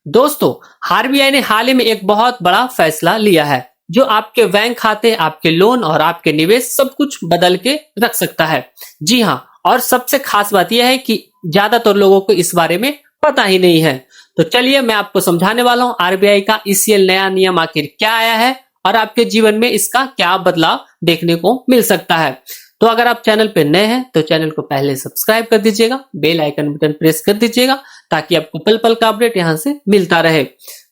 दोस्तों, आरबीआई ने हाल ही में एक बहुत बड़ा फैसला लिया है जो आपके बैंक खाते, आपके लोन और आपके निवेश सब कुछ बदल के रख सकता है। जी हाँ, और सबसे खास बात यह है कि ज्यादातर लोगों को इस बारे में पता ही नहीं है। तो चलिए मैं आपको समझाने वाला हूँ आरबीआई का ईसीएल नया नियम आखिर क्या आया है और आपके जीवन में इसका क्या बदलाव देखने को मिल सकता है। तो अगर आप चैनल पे नए हैं तो चैनल को पहले सब्सक्राइब कर दीजिएगा, बेल आइकन बटन प्रेस कर दीजिएगा ताकि आपको पल पल का अपडेट यहां से मिलता रहे।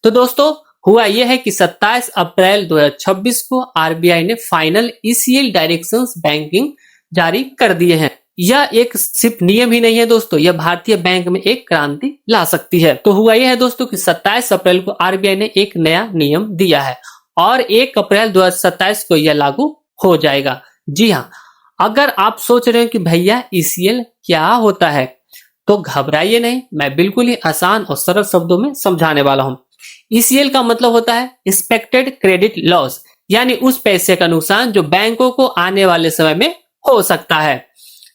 तो दोस्तों, हुआ यह है कि 27 अप्रैल 2026 को आरबीआई ने फाइनल ईसीएल डायरेक्शंस बैंकिंग जारी कर दिए हैं। यह एक सिर्फ नियम ही नहीं है दोस्तों, यह भारतीय बैंक में एक क्रांति ला सकती है। तो हुआ यह है दोस्तों कि 27 अप्रैल को आरबीआई ने एक नया नियम दिया है और 1 अप्रैल 2027 को यह लागू हो जाएगा। जी हाँ, अगर आप सोच रहे हैं कि भैया ईसीएल क्या होता है तो घबराइए नहीं, मैं बिल्कुल ही आसान और सरल शब्दों में समझाने वाला हूं। ईसीएल का मतलब होता है एक्सपेक्टेड क्रेडिट लॉस, यानी उस पैसे का नुकसान जो बैंकों को आने वाले समय में हो सकता है।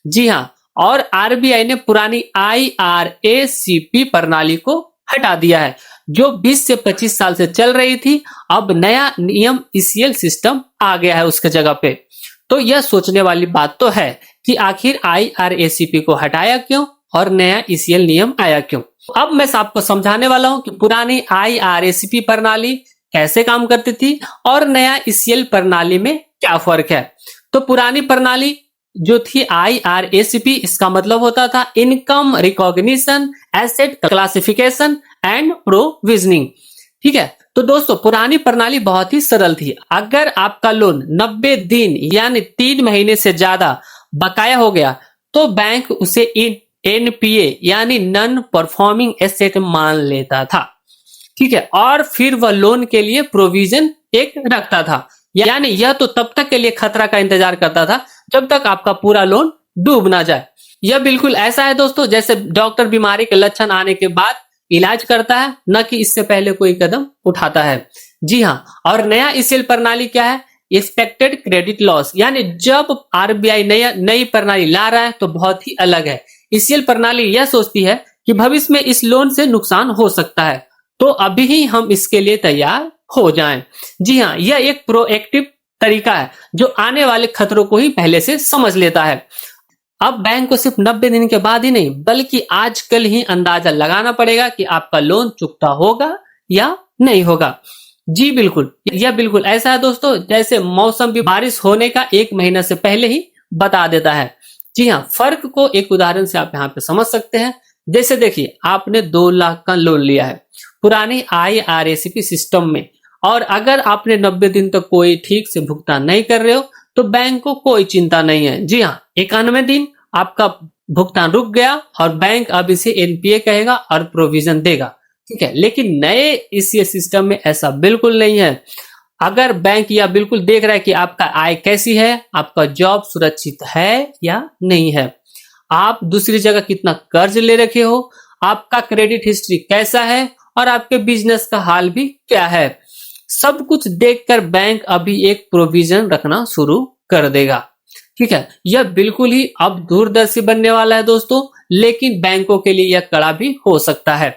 जी हाँ, और आरबीआई ने पुरानी आईआरएसीपी प्रणाली को हटा दिया है जो 20 से 25 साल से चल रही थी। अब नया नियम ईसीएल सिस्टम आ गया है उसके जगह पे। तो यह सोचने वाली बात तो है कि आखिर आईआरएसीपी को हटाया क्यों और नया ईसीएल नियम आया क्यों। अब मैं आपको समझाने वाला हूं कि पुरानी आईआरएसीपी प्रणाली कैसे काम करती थी और नया ईसीएल प्रणाली में क्या फर्क है। तो पुरानी प्रणाली जो थी आईआरएसीपी, इसका मतलब होता था income recognition, asset classification and provisioning. ठीक है, तो दोस्तों पुरानी प्रणाली बहुत ही सरल थी। अगर आपका लोन 90 दिन यानी 3 महीने से ज्यादा बकाया हो गया तो बैंक उसे एनपीए यानी नॉन परफॉर्मिंग एसेट मान लेता था। ठीक है, और फिर वह लोन के लिए प्रोविजन एक रखता था, यानी यह तो तब तक के लिए खतरा का इंतजार करता था जब तक आपका पूरा लोन डूब ना जाए। यह बिल्कुल ऐसा है दोस्तों जैसे डॉक्टर बीमारी के लक्षण आने के बाद इलाज करता है, न कि इससे पहले कोई कदम उठाता है। जी हाँ, और नया ईसीएल प्रणाली क्या है? एक्सपेक्टेड क्रेडिट लॉस, यानी जब आरबीआई नई प्रणाली ला रहा है तो बहुत ही अलग है। ईसीएल प्रणाली यह सोचती है कि भविष्य में इस लोन से नुकसान हो सकता है, तो अभी ही हम इसके लिए तैयार हो जाएं। जी हाँ, यह एक प्रोएक्टिव तरीका है जो आने वाले खतरों को ही पहले से समझ लेता है। अब बैंक को सिर्फ 90 दिन के बाद ही नहीं बल्कि आजकल ही अंदाजा लगाना पड़ेगा कि आपका लोन चुकता होगा या नहीं होगा। जी बिल्कुल, यह बिल्कुल ऐसा है दोस्तों जैसे मौसम भी बारिश होने का 1 महीना से पहले ही बता देता है। जी हाँ, फर्क को एक उदाहरण से आप यहाँ पे समझ सकते हैं। जैसे देखिए, आपने 2 लाख का लोन लिया है पुरानी आईआरएसीपी सिस्टम में, और अगर आपने 90 दिन तक कोई ठीक से भुगतान नहीं कर रहे हो तो बैंक को कोई चिंता नहीं है। जी हाँ, 91वें दिन आपका भुगतान रुक गया और बैंक अब इसे एनपीए कहेगा और प्रोविजन देगा। ठीक है, लेकिन नए इस सिस्टम में ऐसा बिल्कुल नहीं है। अगर बैंक यह बिल्कुल देख रहा है कि आपका आय कैसी है, आपका जॉब सुरक्षित है या नहीं है, आप दूसरी जगह कितना कर्ज ले रखे हो, आपका क्रेडिट हिस्ट्री कैसा है और आपके बिजनेस का हाल भी क्या है, सब कुछ देखकर बैंक अभी एक प्रोविजन रखना शुरू कर देगा। ठीक है, यह बिल्कुल ही अब दूरदर्शी बनने वाला है दोस्तों, लेकिन बैंकों के लिए यह कड़ा भी हो सकता है।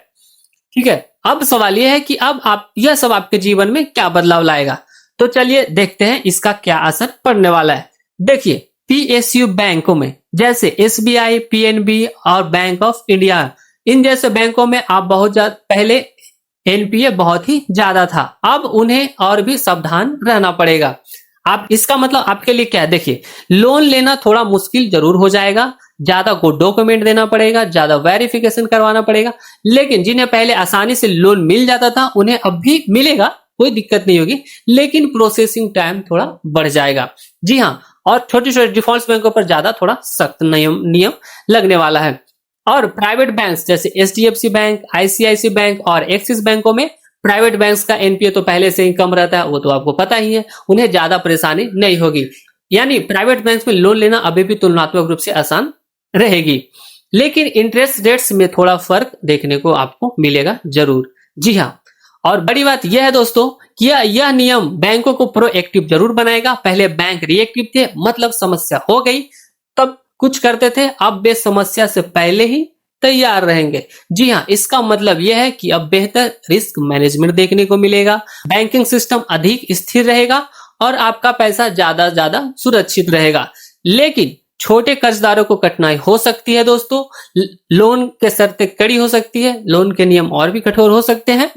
ठीक है, अब सवाल यह है कि अब आप यह सब आपके जीवन में क्या बदलाव लाएगा। तो चलिए देखते हैं इसका क्या असर पड़ने वाला है। देखिए, पीएसयू बैंकों में जैसे एसबीआई, पीएनबी और बैंक ऑफ इंडिया, इन जैसे बैंकों में आप बहुत ज्यादा पहले एनपीए बहुत ही ज्यादा था, अब उन्हें और भी सावधान रहना पड़ेगा। आप इसका मतलब आपके लिए क्या है? देखिए, लोन लेना थोड़ा मुश्किल जरूर हो जाएगा, ज्यादा को डॉक्यूमेंट देना पड़ेगा, ज्यादा वेरिफिकेशन करवाना पड़ेगा, लेकिन जिन्हें पहले आसानी से लोन मिल जाता था उन्हें अब भी मिलेगा, कोई दिक्कत नहीं होगी, लेकिन प्रोसेसिंग टाइम थोड़ा बढ़ जाएगा। जी हाँ, और छोटे छोटे डिफॉल्ट बैंकों पर ज्यादा थोड़ा सख्त नियम लगने वाला है। और प्राइवेट बैंक्स जैसे एचडीएफसी बैंक, आईसीआईसी बैंक और एक्सिस बैंकों में प्राइवेट बैंक्स का एनपीए तो पहले से ही कम रहता है, वो तो आपको पता ही है, उन्हें ज्यादा परेशानी नहीं होगी। यानी प्राइवेट बैंक्स में लोन लेना अभी भी तुलनात्मक रूप से आसान रहेगी, लेकिन इंटरेस्ट रेट्स में थोड़ा फर्क देखने को आपको मिलेगा जरूर। जी हाँ, और बड़ी बात यह है दोस्तों कि यह नियम बैंकों को प्रोएक्टिव जरूर बनाएगा। पहले बैंक रिएक्टिव थे, मतलब समस्या हो गई तब कुछ करते थे, अब वे समस्या से पहले ही तैयार रहेंगे। जी हाँ, इसका मतलब यह है कि अब बेहतर रिस्क मैनेजमेंट देखने को मिलेगा, बैंकिंग सिस्टम अधिक स्थिर रहेगा और आपका पैसा ज्यादा सुरक्षित रहेगा। लेकिन छोटे कर्जदारों को कठिनाई हो सकती है दोस्तों, लोन के शर्तें कड़ी हो सकती है, लोन के नियम और भी कठोर हो सकते हैं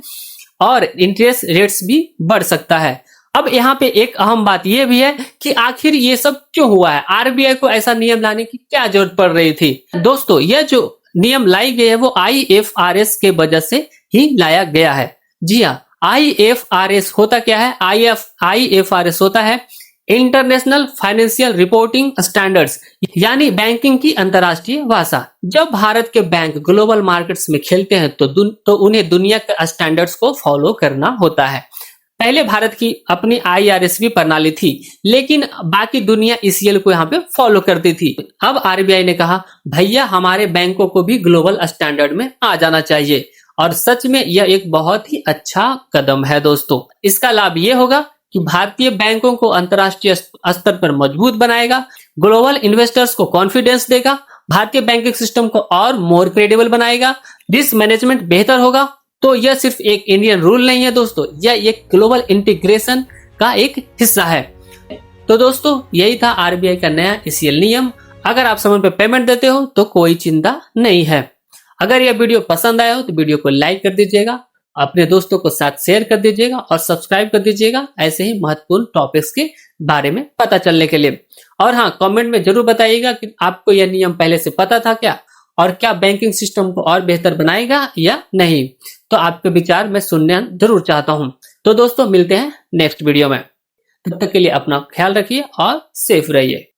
और इंटरेस्ट रेट्स भी बढ़ सकता है। अब यहाँ पे एक अहम बात यह भी है कि आखिर ये सब क्यों हुआ है, आरबीआई को ऐसा नियम लाने की क्या जरूरत पड़ रही थी। दोस्तों, यह जो नियम लाई गई है वो आईएफआरएस के वजह से ही लाया गया है। जी हाँ, आईएफआरएस होता क्या है? आईएफआरएस होता है इंटरनेशनल फाइनेंशियल रिपोर्टिंग स्टैंडर्ड्स, यानी बैंकिंग की अंतर्राष्ट्रीय भाषा। जब भारत के बैंक ग्लोबल मार्केट्स में खेलते हैं तो उन्हें दुनिया के स्टैंडर्ड्स को फॉलो करना होता है। पहले भारत की अपनी आईआरएसबी प्रणाली थी, लेकिन बाकी दुनिया ईसीएल को यहाँ पे फॉलो करती थी। अब आरबीआई ने कहा भैया हमारे बैंकों को भी ग्लोबल स्टैंडर्ड में आ जाना चाहिए, और सच में यह एक बहुत ही अच्छा कदम है दोस्तों। इसका लाभ ये होगा कि भारतीय बैंकों को अंतर्राष्ट्रीय स्तर पर मजबूत बनाएगा, ग्लोबल इन्वेस्टर्स को कॉन्फिडेंस देगा, भारतीय बैंकिंग सिस्टम को और मोर क्रेडिबल बनाएगा, रिस्क मैनेजमेंट बेहतर होगा। तो यह सिर्फ एक इंडियन रूल नहीं है दोस्तों, यह एक ग्लोबल इंटीग्रेशन का एक हिस्सा है। तो दोस्तों, यही था आरबीआई का नया ईसीएल नियम। अगर आप समय पर पेमेंट देते हो तो कोई चिंता नहीं है। अगर यह वीडियो पसंद आया हो तो वीडियो को लाइक कर दीजिएगा, अपने दोस्तों को साथ शेयर कर दीजिएगा और सब्सक्राइब कर दीजिएगा ऐसे ही महत्वपूर्ण टॉपिक्स के बारे में पता चलने के लिए। और हाँ, कमेंट में जरूर बताइएगा कि आपको यह नियम पहले से पता था क्या, और क्या बैंकिंग सिस्टम को और बेहतर बनाएगा या नहीं। तो आपके विचार मैं सुनना जरूर चाहता हूं। तो दोस्तों, मिलते हैं नेक्स्ट वीडियो में। तब तक के लिए अपना ख्याल रखिए और सेफ रहिए।